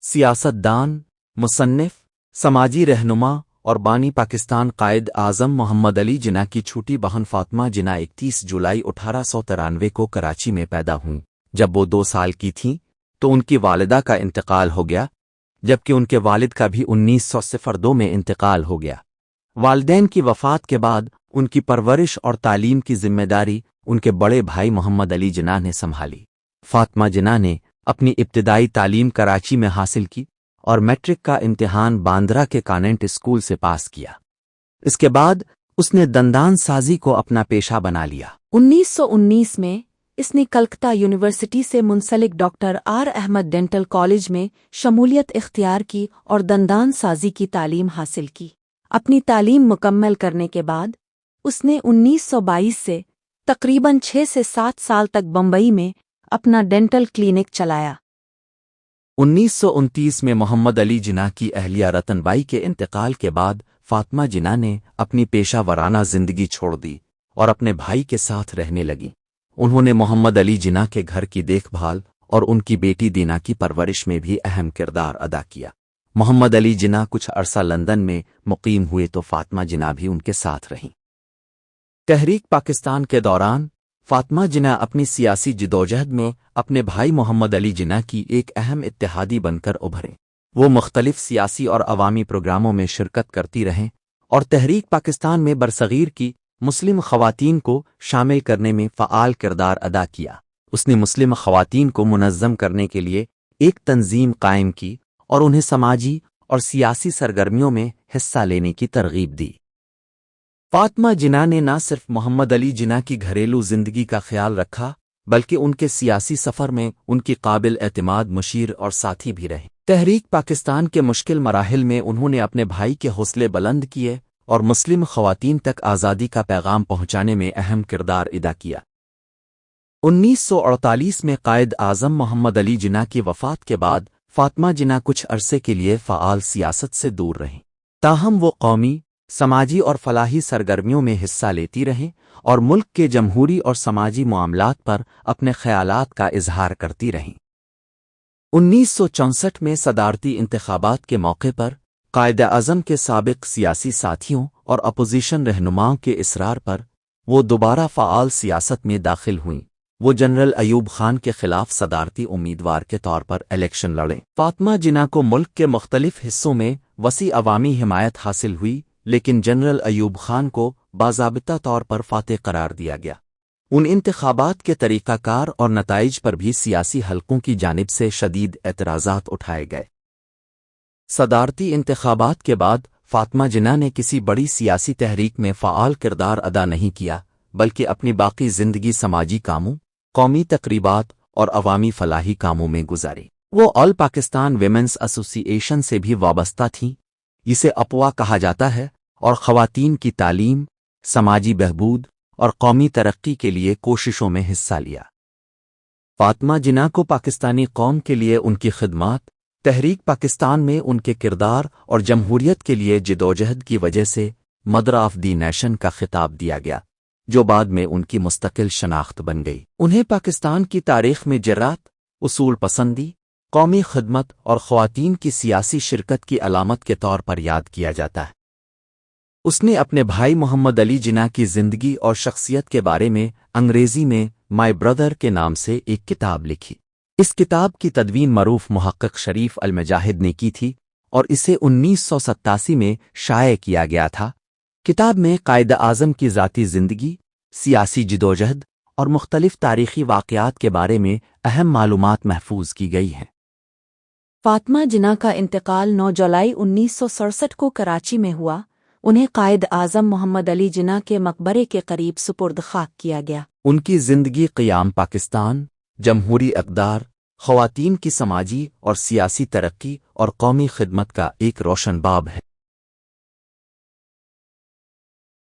سیاستدان، مصنف، سماجی رہنما اور بانی پاکستان قائد اعظم محمد علی جناح کی چھوٹی بہن فاطمہ جناح 31 جولائی 1893 کو کراچی میں پیدا ہوئیں۔ جب وہ 2 سال کی تھیں تو ان کی والدہ کا انتقال ہو گیا، جبکہ ان کے والد کا بھی 1902 میں انتقال ہو گیا۔ والدین کی وفات کے بعد ان کی پرورش اور تعلیم کی ذمہ داری ان کے بڑے بھائی محمد علی جناح نے سنبھالی۔ فاطمہ جناح نے اپنی ابتدائی تعلیم کراچی میں حاصل کی اور میٹرک کا امتحان باندرہ کے کانوینٹ اسکول سے پاس کیا۔ اس کے بعد اس نے دندان سازی کو اپنا پیشہ بنا لیا۔ 1919 میں اس نے کلکتہ یونیورسٹی سے منسلک doctor R Ahmed dental college میں شمولیت اختیار کی اور دندان سازی کی تعلیم حاصل کی۔ اپنی تعلیم مکمل کرنے کے بعد اس نے 1922 سے تقریباً 6 سے 7 سال تک بمبئی میں اپنا ڈینٹل کلینک چلایا۔ 1929 میں محمد علی جناح کی اہلیہ رتن بائی کے انتقال کے بعد فاطمہ جناح نے اپنی پیشہ ورانہ زندگی چھوڑ دی اور اپنے بھائی کے ساتھ رہنے لگیں۔ انہوں نے محمد علی جناح کے گھر کی دیکھ بھال اور ان کی بیٹی دینا کی پرورش میں بھی اہم کردار ادا کیا۔ محمد علی جناح کچھ عرصہ لندن میں مقیم ہوئے تو فاطمہ جناح بھی ان کے ساتھ رہیں۔ تحریک پاکستان کے دوران فاطمہ جناح اپنی سیاسی جدوجہد میں اپنے بھائی محمد علی جناح کی ایک اہم اتحادی بن کر ابھریں۔ وہ مختلف سیاسی اور عوامی پروگراموں میں شرکت کرتی رہیں اور تحریک پاکستان میں برصغیر کی مسلم خواتین کو شامل کرنے میں فعال کردار ادا کیا۔ اس نے مسلم خواتین کو منظم کرنے کے لیے ایک تنظیم قائم کی اور انہیں سماجی اور سیاسی سرگرمیوں میں حصہ لینے کی ترغیب دی۔ فاطمہ جناح نے نہ صرف محمد علی جناح کی گھریلو زندگی کا خیال رکھا بلکہ ان کے سیاسی سفر میں ان کی قابل اعتماد مشیر اور ساتھی بھی رہے۔ تحریک پاکستان کے مشکل مراحل میں انہوں نے اپنے بھائی کے حوصلے بلند کیے اور مسلم خواتین تک آزادی کا پیغام پہنچانے میں اہم کردار ادا کیا۔ 1948 میں قائد اعظم محمد علی جناح کی وفات کے بعد فاطمہ جناح کچھ عرصے کے لیے فعال سیاست سے دور رہیں، تاہم وہ قومی، سماجی اور فلاحی سرگرمیوں میں حصہ لیتی رہیں اور ملک کے جمہوری اور سماجی معاملات پر اپنے خیالات کا اظہار کرتی رہیں۔ 1964 میں صدارتی انتخابات کے موقع پر قائد اعظم کے سابق سیاسی ساتھیوں اور اپوزیشن رہنماؤں کے اصرار پر وہ دوبارہ فعال سیاست میں داخل ہوئیں۔ وہ جنرل ایوب خان کے خلاف صدارتی امیدوار کے طور پر الیکشن لڑیں۔ فاطمہ جناح کو ملک کے مختلف حصوں میں وسیع عوامی حمایت حاصل ہوئی، لیکن جنرل ایوب خان کو باضابطہ طور پر فاتح قرار دیا گیا۔ ان انتخابات کے طریقہ کار اور نتائج پر بھی سیاسی حلقوں کی جانب سے شدید اعتراضات اٹھائے گئے۔ صدارتی انتخابات کے بعد فاطمہ جناح نے کسی بڑی سیاسی تحریک میں فعال کردار ادا نہیں کیا بلکہ اپنی باقی زندگی سماجی کاموں، قومی تقریبات اور عوامی فلاحی کاموں میں گزاری۔ وہ آل پاکستان ویمنز ایسوسی ایشن سے بھی وابستہ تھیں، جسے اپوا کہا جاتا ہے، اور خواتین کی تعلیم، سماجی بہبود اور قومی ترقی کے لیے کوششوں میں حصہ لیا۔ فاطمہ جناح کو پاکستانی قوم کے لیے ان کی خدمات، تحریک پاکستان میں ان کے کردار اور جمہوریت کے لیے جدوجہد کی وجہ سے مدر آف دی نیشن کا خطاب دیا گیا، جو بعد میں ان کی مستقل شناخت بن گئی۔ انہیں پاکستان کی تاریخ میں جرات، اصول پسندی، قومی خدمت اور خواتین کی سیاسی شرکت کی علامت کے طور پر یاد کیا جاتا ہے۔ اس نے اپنے بھائی محمد علی جناح کی زندگی اور شخصیت کے بارے میں انگریزی میں مائی برادر کے نام سے ایک کتاب لکھی۔ اس کتاب کی تدوین معروف محقق شریف المجاہد نے کی تھی اور اسے 1987 میں شائع کیا گیا تھا۔ کتاب میں قائد اعظم کی ذاتی زندگی، سیاسی جدوجہد اور مختلف تاریخی واقعات کے بارے میں اہم معلومات محفوظ کی گئی ہیں۔ فاطمہ جناح کا انتقال 9 جولائی 1967 کو کراچی میں ہوا۔ انہیں قائد اعظم محمد علی جناح کے مقبرے کے قریب سپرد خاک کیا گیا۔ ان کی زندگی قیام پاکستان، جمہوری اقدار، خواتین کی سماجی اور سیاسی ترقی اور قومی خدمت کا ایک روشن باب ہے۔